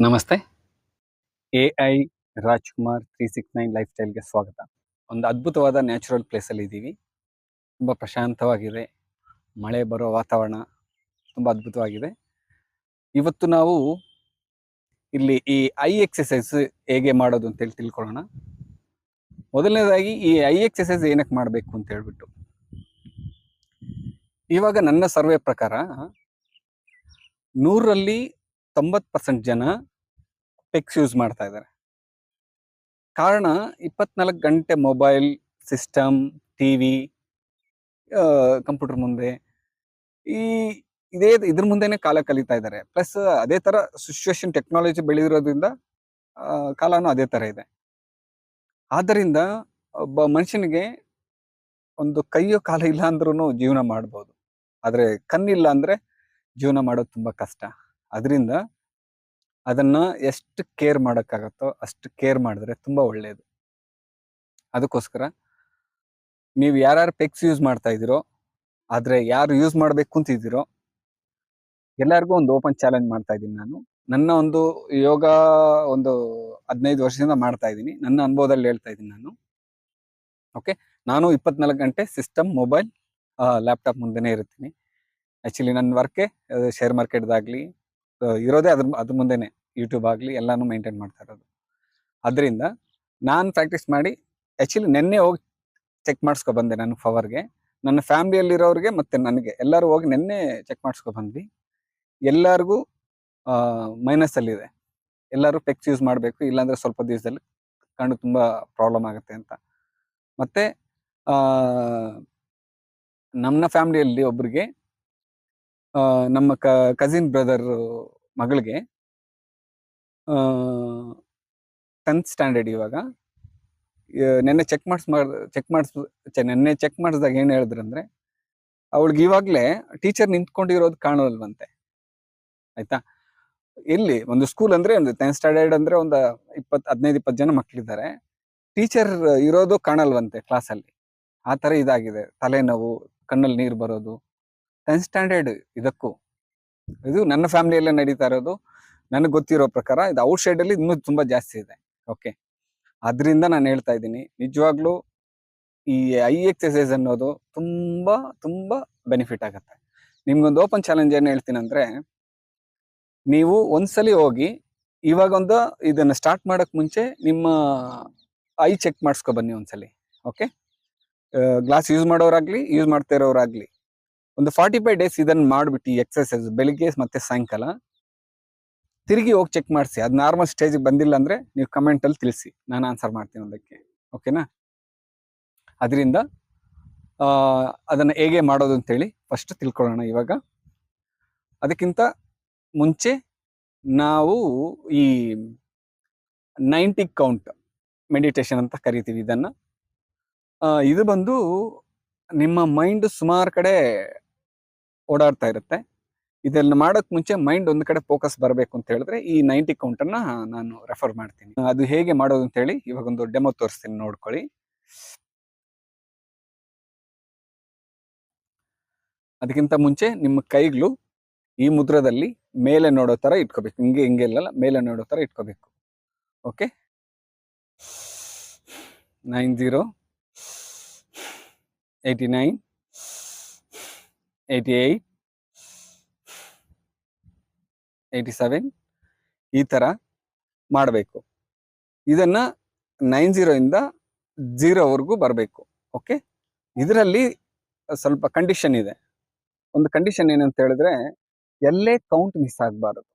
ನಮಸ್ತೆ. AI Rajkumar 369 life ಸ್ಟೈಲ್‌ಗೆ ಸ್ವಾಗತ. ಒಂದು ಅದ್ಭುತವಾದ ನ್ಯಾಚುರಲ್ ಪ್ಲೇಸಲ್ಲಿ ಇದ್ದೀವಿ. ತುಂಬ ಪ್ರಶಾಂತವಾಗಿದೆ. ಮಳೆ ಬರೋ ವಾತಾವರಣ ತುಂಬ ಅದ್ಭುತವಾಗಿದೆ. ಇವತ್ತು ನಾವು ಇಲ್ಲಿ ಈ ಐ ಎಕ್ಸರ್ಸೈಸ್ ಹೇಗೆ ಮಾಡೋದು ಅಂತೇಳಿ ತಿಳ್ಕೊಳ್ಳೋಣ. ಮೊದಲನೇದಾಗಿ ಈ ಐ ಎಕ್ಸರ್ಸೈಸ್ ಏನಕ್ಕೆ ಮಾಡಬೇಕು ಅಂತ ಹೇಳ್ಬಿಟ್ಟು. ಇವಾಗ ನನ್ನ ಸರ್ವೆ ಪ್ರಕಾರ 100ರಲ್ಲಿ 90% ಜನ ಪೆಕ್ಸ್ ಯೂಸ್ ಮಾಡ್ತಾ ಇದ್ದಾರೆ. ಕಾರಣ 24 ಗಂಟೆ ಮೊಬೈಲ್, ಸಿಸ್ಟಮ್, ಟಿವಿ, ಕಂಪ್ಯೂಟರ್ ಮುಂದೆ ಈ ಇದ್ರ ಮುಂದೆನೆ ಕಾಲ ಕಳೀತಾ ಇದ್ದಾರೆ. ಪ್ಲಸ್ ಅದೇ ತರ ಸಿಚುವೇಶನ್ ಟೆಕ್ನಾಲಜಿ ಬೆಳೆದಿರೋದ್ರಿಂದ ಕಾಲನೂ ಅದೇ ತರ ಇದೆ. ಆದ್ದರಿಂದ ಒಬ್ಬ ಮನುಷ್ಯನಿಗೆ ಒಂದು ಕೈಯೋ ಕಾಲ ಇಲ್ಲ ಅಂದ್ರೂ ಜೀವನ ಮಾಡ್ಬೋದು. ಆದ್ರೆ ಕಣ್ಣಿಲ್ಲ ಅಂದ್ರೆ ಜೀವನ ಮಾಡೋದು ತುಂಬಾ ಕಷ್ಟ. ಅದರಿಂದ ಅದನ್ನ ಎಷ್ಟು ಕೇರ್ ಮಾಡೋಕ್ಕಾಗತ್ತೋ ಅಷ್ಟು ಕೇರ್ ಮಾಡಿದ್ರೆ ತುಂಬಾ ಒಳ್ಳೆಯದು. ಅದಕ್ಕೋಸ್ಕರ ನೀವು ಯಾರ್ಯಾರು ಪೆಕ್ಸ್ ಯೂಸ್ ಮಾಡ್ತಾ ಇದ್ದೀರೋ, ಆದ್ರೆ ಯಾರು ಯೂಸ್ ಮಾಡ್ಬೇಕು ಅಂತಿದ್ದೀರೋ ಎಲ್ಲರಿಗೂ ಒಂದು ಓಪನ್ ಚಾಲೆಂಜ್ ಮಾಡ್ತಾ ಇದ್ದೀನಿ ನಾನು. ನನ್ನ ಒಂದು ಯೋಗ ಒಂದು 15 ವರ್ಷದಿಂದ ಮಾಡ್ತಾ ಇದ್ದೀನಿ. ನನ್ನ ಅನುಭವದಲ್ಲಿ ಹೇಳ್ತಾ ಇದ್ದೀನಿ ನಾನು. ಓಕೆ, ನಾನು 24 ಗಂಟೆ ಸಿಸ್ಟಮ್, ಮೊಬೈಲ್, ಲ್ಯಾಪ್ಟಾಪ್ ಮುಂದೆನೇ ಇರ್ತೀನಿ. ಆಕ್ಚುಲಿ ನನ್ನ ವರ್ಕೆ ಶೇರ್ ಮಾರ್ಕೆಟ್ದಾಗ್ಲಿ ಇರೋದೇ ಅದ್ರ ಮುಂದೆನೆ. ಯೂಟ್ಯೂಬ್ ಆಗಲಿ ಎಲ್ಲಾನು ಮೇಂಟೈನ್ ಮಾಡ್ತಾ ಇರೋದು. ಅದರಿಂದ ನಾನು ಪ್ರಾಕ್ಟೀಸ್ ಮಾಡಿ ಆಕ್ಚುಲಿ ನೆನ್ನೆ ಹೋಗಿ ಚೆಕ್ ಮಾಡಿಸ್ಕೊ ಬಂದೆ ನನ್ನ ಪವರ್ಗೆ. ನನ್ನ ಫ್ಯಾಮಿಲಿಯಲ್ಲಿರೋರಿಗೆ ಮತ್ತೆ ನನಗೆ ಎಲ್ಲರೂ ಹೋಗಿ ನೆನ್ನೆ ಚೆಕ್ ಮಾಡಿಸ್ಕೊ ಬಂದ್ವಿ. ಎಲ್ಲರಿಗೂ ಮೈನಸ್ ಅಲ್ಲಿದೆ. ಎಲ್ಲರೂ ಪೆಕ್ಸ್ ಯೂಸ್ ಮಾಡಬೇಕು, ಇಲ್ಲಾಂದ್ರೆ ಸ್ವಲ್ಪ ದಿವಸದಲ್ಲಿ ಕಣ್ಣು ತುಂಬಾ ಪ್ರಾಬ್ಲಮ್ ಆಗುತ್ತೆ ಅಂತ. ಮತ್ತೆ ನಮ್ಮ ಫ್ಯಾಮಿಲಿಯಲ್ಲಿ ಒಬ್ರಿಗೆ ನಮ್ಮ ಕಸಿನ್ ಬ್ರದರ್ ಮಗಳಿಗೆ 10th ಸ್ಟ್ಯಾಂಡರ್ಡ್ ಇವಾಗ. ನೆನ್ನೆ ನೆನ್ನೆ ಚೆಕ್ ಮಾಡಿಸಿದಾಗ ಏನು ಹೇಳಿದ್ರಂದ್ರೆ, ಅವಳಿಗೆ ಇವಾಗ್ಲೇ ಟೀಚರ್ ನಿಂತ್ಕೊಂಡಿರೋದು ಕಾಣೋಲ್ವಂತೆ. ಆಯ್ತಾ, ಎಲ್ಲಿ ಒಂದು ಸ್ಕೂಲ್ ಅಂದ್ರೆ ಒಂದು 10th ಸ್ಟ್ಯಾಂಡರ್ಡ್ ಅಂದ್ರೆ ಒಂದು 15-20 ಜನ ಮಕ್ಕಳಿದ್ದಾರೆ. ಟೀಚರ್ ಇರೋದು ಕಾಣಲ್ವಂತೆ ಕ್ಲಾಸಲ್ಲಿ. ಆ ತರ ಇದಾಗಿದೆ. ತಲೆನೋವು, ಕಣ್ಣಲ್ಲಿ ನೀರು ಬರೋದು. 10th ಸ್ಟ್ಯಾಂಡರ್ಡ್ ಇದಕ್ಕೂ. ಇದು ನನ್ನ ಫ್ಯಾಮಿಲಿಯಲ್ಲೇ ನಡೀತಾ ಇರೋದು. ನನಗೆ ಗೊತ್ತಿರೋ ಪ್ರಕಾರ ಇದು ಔಟ್ ಸೈಡ್ ಅಲ್ಲಿ ಇನ್ನೂ ತುಂಬಾ ಜಾಸ್ತಿ ಇದೆ. ಓಕೆ, ಅದರಿಂದ ನಾನು ಹೇಳ್ತಾ ಇದ್ದೀನಿ, ನಿಜವಾಗ್ಲೂ ಈ ಐ ಎಕ್ಸರ್ಸೈಸ್ ಅನ್ನೋದು ತುಂಬಾ ತುಂಬಾ ಬೆನಿಫಿಟ್ ಆಗುತ್ತೆ. ನಿಮ್ಗೊಂದು ಓಪನ್ ಚಾಲೆಂಜ್ ಏನು ಹೇಳ್ತೀನಿ ಅಂದ್ರೆ, ನೀವು ಒಂದ್ಸಲಿ ಹೋಗಿ ಇವಾಗ ಇದನ್ನ ಸ್ಟಾರ್ಟ್ ಮಾಡಕ್ ಮುಂಚೆ ನಿಮ್ಮ ಐ ಚೆಕ್ ಮಾಡಿಸ್ಕೊ ಬನ್ನಿ ಒಂದ್ಸಲಿ. ಓಕೆ, ಗ್ಲಾಸ್ ಯೂಸ್ ಮಾಡೋರಾಗ್ಲಿ ಯೂಸ್ ಮಾಡ್ತಾ ಇರೋರಾಗ್ಲಿ ಒಂದು 45 ಡೇಸ್ ಇದನ್ನ ಮಾಡ್ಬಿಟ್ಟು ಈ ಎಕ್ಸರ್ಸೈಸ್ ಬೆಳಿಗ್ಗೆ ಮತ್ತೆ ಸಾಯಂಕಾಲ ತಿರುಗಿ ಹೋಗಿ ಚೆಕ್ ಮಾಡಿಸಿ. ಅದು ನಾರ್ಮಲ್ ಸ್ಟೇಜ್ ಬಂದಿಲ್ಲ ಅಂದ್ರೆ ನೀವು ಕಮೆಂಟ್ ಅಲ್ಲಿ ತಿಳಿಸಿ, ನಾನು ಆನ್ಸರ್ ಮಾಡ್ತೀನಿ ಅದಕ್ಕೆ. ಓಕೆನಾ? ಅದರಿಂದ ಅದನ್ನ ಹೇಗೆ ಮಾಡೋದು ಅಂತೇಳಿ ಫಸ್ಟ್ ತಿಳ್ಕೊಳ್ಳೋಣ ಇವಾಗ. ಅದಕ್ಕಿಂತ ಮುಂಚೆ ನಾವು ಈ 90 ಕೌಂಟ್ ಮೆಡಿಟೇಷನ್ ಅಂತ ಕರಿತೀವಿ ಇದನ್ನ. ಇದು ಬಂದು ನಿಮ್ಮ ಮೈಂಡ್ ಸುಮಾರು ಕಡೆ ಓಡಾಡ್ತಾ ಇರುತ್ತೆ. ಇದನ್ನ ಮಾಡೋಕ್ ಮುಂಚೆ ಮೈಂಡ್ ಒಂದ್ ಕಡೆ ಫೋಕಸ್ ಬರಬೇಕು ಅಂತ ಹೇಳಿದ್ರೆ ಈ 90 ಕೌಂಟ್ ಅನ್ನ ನಾನು ರೆಫರ್ ಮಾಡ್ತೀನಿ. ಅದು ಹೇಗೆ ಮಾಡೋದು ಅಂತ ಹೇಳಿ ಇವಾಗ ಒಂದು ಡೆಮೋ ತೋರಿಸ್ತೀನಿ, ನೋಡ್ಕೊಳ್ಳಿ. ಅದಕ್ಕಿಂತ ಮುಂಚೆ ನಿಮ್ಮ ಕೈಗಳು ಈ ಮುದ್ರದಲ್ಲಿ ಮೇಲೆ ನೋಡೋ ತರ ಇಟ್ಕೋಬೇಕು. ಹಿಂಗೆಲ್ಲ ಮೇಲೆ ನೋಡೋ ತರ ಇಟ್ಕೋಬೇಕು. ಓಕೆ, 90, 89, 88, 87 ಈ ತರ ಮಾಡಬೇಕು. ಇದನ್ನ 90 ಇಂದ 0 ವರೆಗೂ ಬರಬೇಕು. ಓಕೆ, ಇದರಲ್ಲಿ ಸ್ವಲ್ಪ ಕಂಡೀಷನ್ ಇದೆ. ಒಂದು ಕಂಡೀಷನ್ ಏನಂತ ಹೇಳಿದ್ರೆ, ಎಲ್ಲೇ ಕೌಂಟ್ ಮಿಸ್ ಆಗಬಾರದು.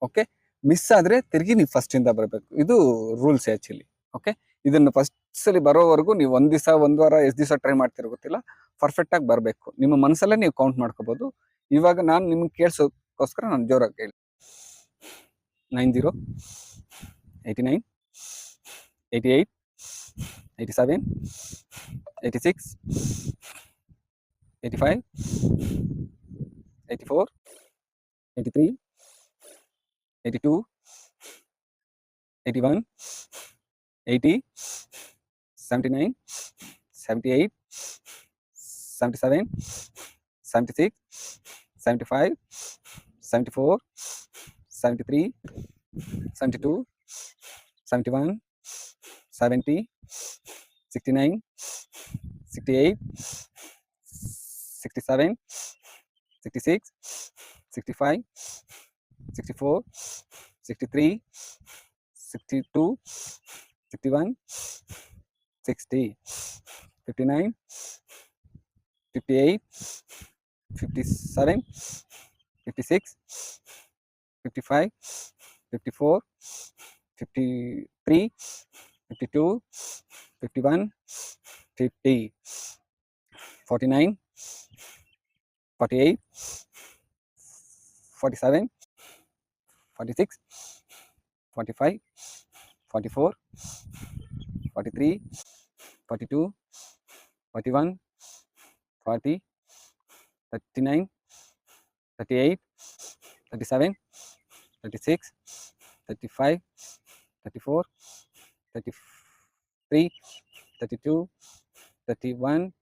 ಓಕೆ, ಮಿಸ್ ಆದ್ರೆ ತಿರ್ಗಿ ನೀವು ಫಸ್ಟ್ ಇಂದ ಬರಬೇಕು. ಇದು ರೂಲ್ಸ್ ಆಕ್ಚುಲಿ. ಓಕೆ, ಇದನ್ನ ಫಸ್ಟ್ ಸಲ ಬರೋವರೆಗೂ ನೀವು ಒಂದ್ ದಿವಸ, ಒಂದ್ ವಾರ, ಎಷ್ಟು ದಿವಸ ಟ್ರೈ ಮಾಡ್ತಿರೋ ಗೊತ್ತಿಲ್ಲ, ಪರ್ಫೆಕ್ಟ್ ಆಗಿ ಬರಬೇಕು. ನಿಮ್ಮ ಮನಸ್ಸಲ್ಲೇ ನೀವು ಕೌಂಟ್ ಮಾಡ್ಕೋಬಹುದು. ಇವಾಗ ನಾನು ನಿಮ್ಗೆ ಕೇಳಿಸೋಕ್ಕೋಸ್ಕರ ನಾನು ಜೋರಾಗಿ ಹೇಳಿ, 90, 89, 88, 87, 86, 85, 84, 83, 82, 81, 80, 79, 78, 77, 76, 75, 74, 73, 72, 71, 70, 69, 68, 67, 66, 65, 64, 63, 62, 61, 60, 59, 58, 57, 56, 55, 54, 53, 52, 51, 50, 49, 48, 47, 46, 45, 44, 43, 42, 41, 40, 39, 38, 37, 36, 35, 34, 33, 32, 31,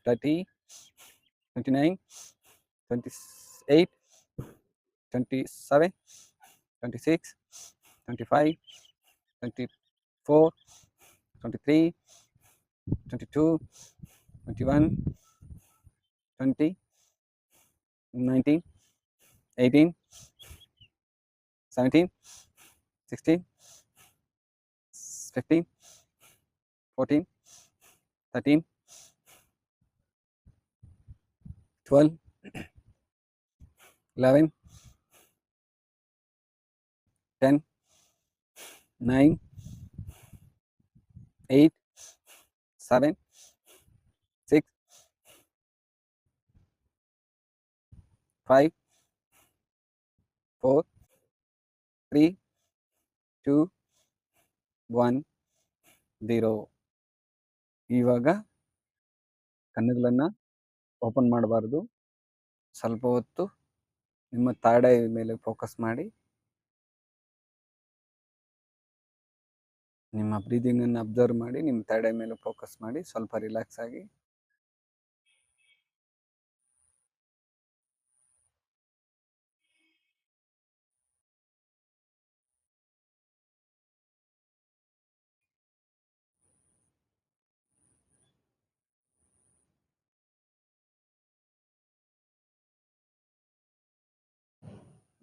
30, 29, 28, 27, 26, 25, 24, 23, 22, 21, 20, 19, 18, 17, 16, 15, 14, 13, 12, 11, 10, 9, 8, 7, 6, 5, 4, 3, 2, 1, 0. ಇವಾಗ ಕಣ್ಣುಗಳನ್ನ ಓಪನ್ ಮಾಡಬಾರ್ದು. ಸ್ವಲ್ಪ ಹೊತ್ತು ನಿಮ್ಮ ತಾಡೆ ಮೇಲೆ ಫೋಕಸ್ ಮಾಡಿ ನಿಮ್ಮ ಬ್ರೀದಿಂಗ್ ಅನ್ನು ಅಬ್ಸರ್ವ್ ಮಾಡಿ ನಿಮ್ಮ ತಾಡೆ ಮೇಲೆ ಫೋಕಸ್ ಮಾಡಿ ಸ್ವಲ್ಪ ರಿಲ್ಯಾಕ್ಸ್ ಆಗಿ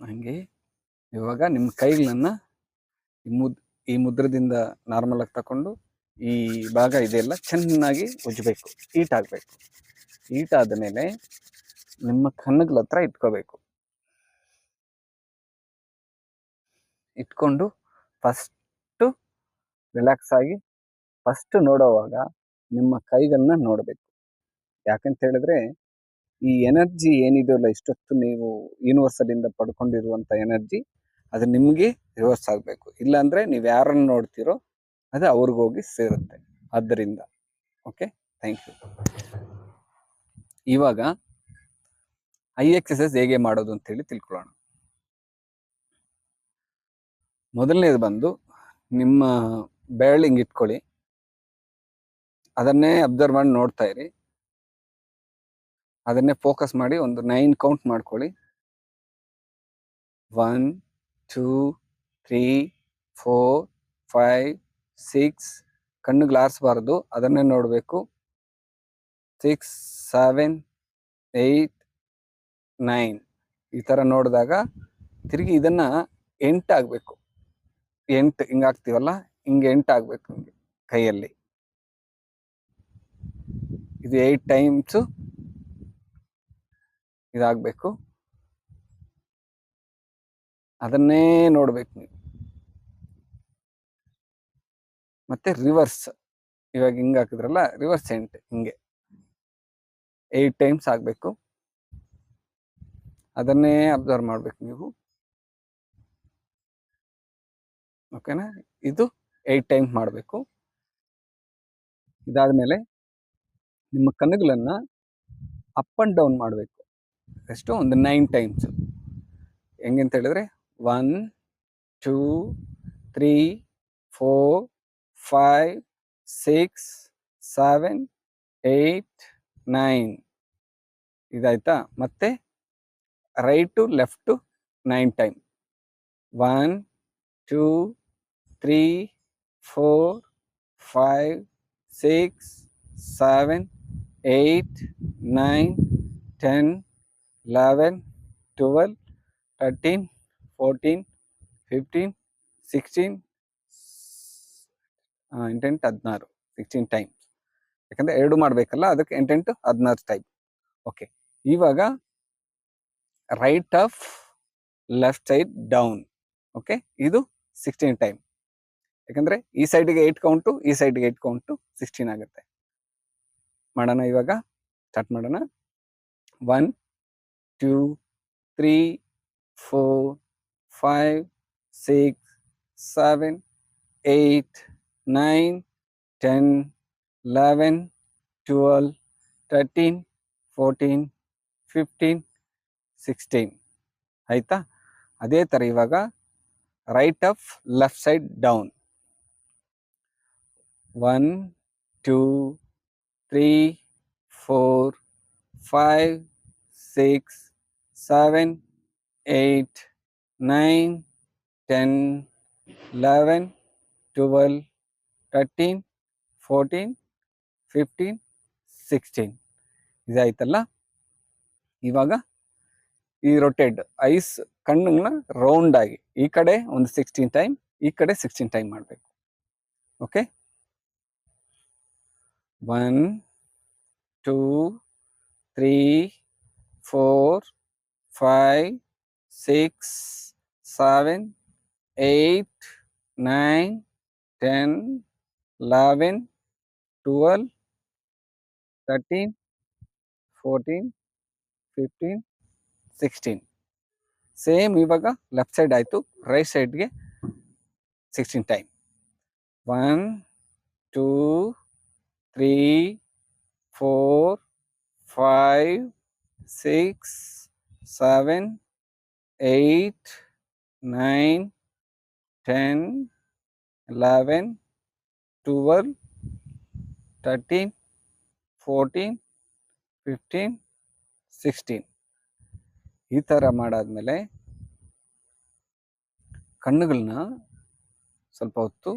ಹಂಗೆ ಇವಾಗ ನಿಮ್ಮ ಕೈಗಳನ್ನ ಈ ಮುದ್ರದಿಂದ ನಾರ್ಮಲ್ ಆಗಿ ತಕೊಂಡು ಈ ಭಾಗ ಇದೆಲ್ಲ ಚೆನ್ನಾಗಿ ಉಜ್ಜಬೇಕು, ಹೀಟ್ ಆಗಬೇಕು. ಹೀಟ್ ಆದ ಮೇಲೆ ನಿಮ್ಮ ಕಣ್ಣುಗಳ ಹತ್ರ ಇಟ್ಕೋಬೇಕು. ಇಟ್ಕೊಂಡು ಫಸ್ಟ್ ರಿಲ್ಯಾಕ್ಸ್ ಆಗಿ ಫಸ್ಟ್ ನೋಡೋವಾಗ ನಿಮ್ಮ ಕೈಗಳನ್ನ ನೋಡಬೇಕು. ಯಾಕಂತ ಹೇಳಿದ್ರೆ ಈ ಎನರ್ಜಿ ಏನಿದೆಯಲ್ಲ, ಇಷ್ಟೊತ್ತು ನೀವು ಯೂನಿವರ್ಸಲ್ಲಿಂದ ಪಡ್ಕೊಂಡಿರುವಂಥ ಎನರ್ಜಿ ಅದು ನಿಮಗೆ ರಿವರ್ಸ್ ಆಗಬೇಕು. ಇಲ್ಲಾಂದರೆ ನೀವು ಯಾರನ್ನು ನೋಡ್ತೀರೋ ಅದು ಅವ್ರಿಗೋಗಿ ಸೇರುತ್ತೆ. ಆದ್ದರಿಂದ ಓಕೆ, ಥ್ಯಾಂಕ್ ಯು. ಇವಾಗ ಐ ಎಕ್ಸಸೈಸ್ ಹೇಗೆ ಮಾಡೋದು ಅಂತೇಳಿ ತಿಳ್ಕೊಳ್ಳೋಣ. ಮೊದಲನೇದು ಬಂದು ನಿಮ್ಮ ಬೆರಳು ಹಿಂಗೆ ಇಟ್ಕೊಳ್ಳಿ, ಅದನ್ನೇ ಅಬ್ಸರ್ವ್ ಮಾಡಿ ನೋಡ್ತಾ ಇರಿ. ಅದನ್ನೇ ಫೋಕಸ್ ಮಾಡಿ ಒಂದು 9 ಕೌಂಟ್ ಮಾಡ್ಕೊಳ್ಳಿ. 1, 2, 3, 4, 5, 6. ಕಣ್ಣುಗಳಾರಿಸಬಾರ್ದು, ಅದನ್ನೇ ನೋಡಬೇಕು. 6, 7, 8, 9 ಈ ಥರ ನೋಡಿದಾಗ ತಿರುಗಿ ಇದನ್ನ 8 ಆಗಬೇಕು. 8 ಹಿಂಗೆ ಹಾಕ್ತೀವಲ್ಲ, ಹಿಂಗೆ 8 ಆಗಬೇಕು ಹಿಂಗೆ ಕೈಯಲ್ಲಿ. ಇದು 8 ಟೈಮ್ಸು ಇದಾಗಬೇಕು. ಅದನ್ನೇ ನೋಡ್ಬೇಕು ನೀವು. ಮತ್ತೆ ರಿವರ್ಸ್, ಇವಾಗ ಹಿಂಗೆ ಹಾಕಿದ್ರಲ್ಲ, ರಿವರ್ಸ್ 8 ಹಿಂಗೆ 8 ಟೈಮ್ಸ್ ಆಗಬೇಕು. ಅದನ್ನೇ ಅಬ್ಸರ್ವ್ ಮಾಡ್ಬೇಕು ನೀವು. ಓಕೆನಾ? ಇದು 8 ಟೈಮ್ಸ್ ಮಾಡಬೇಕು. ಇದಾದ್ಮೇಲೆ ನಿಮ್ಮ ಕಣ್ಣುಗಳನ್ನ ಅಪ್ ಅಂಡ್ ಡೌನ್ ಮಾಡಬೇಕು. ಎಷ್ಟು? ಒಂದು 9 ಟೈಮ್ಸ್. ಹೆಂಗಂತ ಹೇಳಿದ್ರೆ 1, 2, 3, 4, 5, 6, 7, 8, 9 ಇದಾಯ್ತಾ? ಮತ್ತೆ right to left 9 time. 1, 2 3 4 5 6 7 8 9 10 11 12 13 14 15 16 ಎಂಟೆಂಟು 16 16 times. ಯಾಕಂದ್ರೆ 2 ಮಾಡ್ಬೇಕಲ್ಲ, ಅದಕ್ಕೆ 8 16 ಟೈಮ್. ಓಕೆ, ಇವಾಗ right of left side down. Okay, ಇದು 16 ಟೈಮ್. ಯಾಕಂದ್ರೆ ಈ ಸೈಡ್ಗೆ 8 ಕೌಂಟು, ಈ ಸೈಡ್ಗೆ 8 ಕೌಂಟು, 16 ಆಗುತ್ತೆ. ಮಾಡೋಣ, ಇವಾಗ ಸ್ಟಾರ್ಟ್ ಮಾಡೋಣ. 1 2 3 4 5 6 7 8 9 10 11 12 13 14 15 16 ಆಯ್ತಾ. ಅದೇ ತರ ಇವಾಗ right of left side down. 1 2 3 4 5 6 7 8 9 10 11 12 13 14 15 16 ಇದಾಯ್ತಲ್ಲ. ಇವಾಗ ಈ ರೊಟೇಟ್ ಐಸ್ ಕಣ್ಣನ್ನ ರೌಂಡ್ ಆಗಿ ಈ ಕಡೆ ಒಂದು 16 ಟೈಮ್, ಈ ಕಡೆ 16 ಟೈಮ್ ಮಾಡಬೇಕು. Okay, 1 2 3 4 5 6 7 8 9 10 11 12 13 14 15 16 same. ಇವಾಗ ಲೆಫ್ಟ್ ಸೈಡ್ ಆಯ್ತು, ರೈಟ್ ಸೈಡ್ಗೆ 16 ಟೈಮ್. 1 2 3 4 5 6 7 8 9 10 11 12 13 14 15 16 ಈ ತರ ಮಾಡಾದ್ಮೇಲೆ ಕಣ್ಣುಗಳನ್ನ ಸ್ವಲ್ಪ ಹೊತ್ತು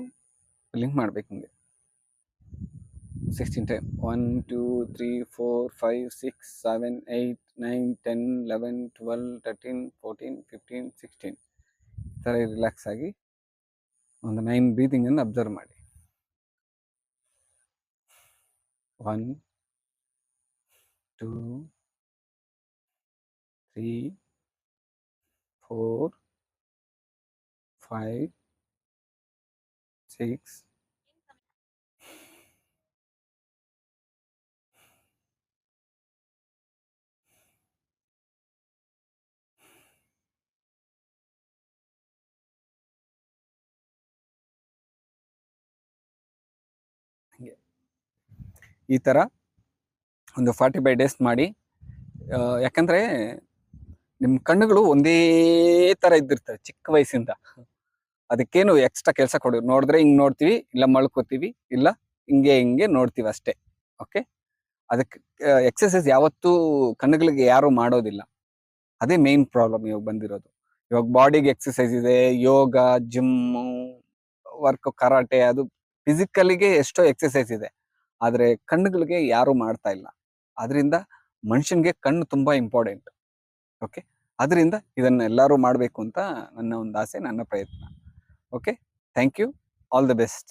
ಲಿಂಕ್ ಮಾಡ್ಬೇಕು ನಿಮಗೆ. 16 ಟೈಮ್. 1 2 3 4 5 6 7 8 9 10 11 12 13 14 15 16 ಈ ಥರ ರಿಲ್ಯಾಕ್ಸ್ ಆಗಿ ಒಂದು 9 ಬ್ರೀತಿಂಗ್ ಅನ್ನು ಅಬ್ಸರ್ವ್ ಮಾಡಿ. 1 2 3 4 5 6 ಈ ಥರ ಒಂದು 45 ಡೇಸ್ ಮಾಡಿ. ಯಾಕಂದ್ರೆ ನಿಮ್ಮ ಕಣ್ಣುಗಳು ಒಂದೇ ತರ ಇದ್ದಿರ್ತವೆ ಚಿಕ್ಕ ವಯಸ್ಸಿಂದ. ಅದಕ್ಕೇನು ಎಕ್ಸ್ಟ್ರಾ ಕೆಲಸ ಕೊಡು, ನೋಡಿದ್ರೆ ಹಿಂಗ್ ನೋಡ್ತೀವಿ, ಇಲ್ಲ ಮಳ್ಕೋತೀವಿ, ಇಲ್ಲ ಹಿಂಗೆ ನೋಡ್ತೀವಿ ಅಷ್ಟೇ. ಓಕೆ, ಅದಕ್ಕೆ ಎಕ್ಸಸೈಸ್ ಯಾವತ್ತೂ ಕಣ್ಣುಗಳಿಗೆ ಯಾರು ಮಾಡೋದಿಲ್ಲ. ಅದೇ ಮೇನ್ ಪ್ರಾಬ್ಲಮ್ ಇವಾಗ ಬಂದಿರೋದು. ಇವಾಗ ಬಾಡಿಗೆ ಎಕ್ಸಸೈಸ್ ಇದೆ, ಯೋಗ, ಜಿಮ್ಮು, ವರ್ಕ್, ಕರಾಟೆ, ಅದು ಫಿಸಿಕಲಿಗೆ ಎಷ್ಟೋ ಎಕ್ಸಸೈಸ್ ಇದೆ, ಆದ್ರೆ ಕಣ್ಣುಗಳಿಗೆ ಯಾರು ಮಾಡ್ತಾ ಇಲ್ಲ. ಅದರಿಂದ ಮನುಷ್ಯನ್ಗೆ ಕಣ್ಣು ತುಂಬಾ ಇಂಪಾರ್ಟೆಂಟ್. ಓಕೆ, ಅದರಿಂದ ಇದನ್ನ ಎಲ್ಲರೂ ಮಾಡಬೇಕು ಅಂತ ನನ್ನ ಒಂದು ಆಸೆ, ನನ್ನ ಪ್ರಯತ್ನ. Okay, thank you, all the best.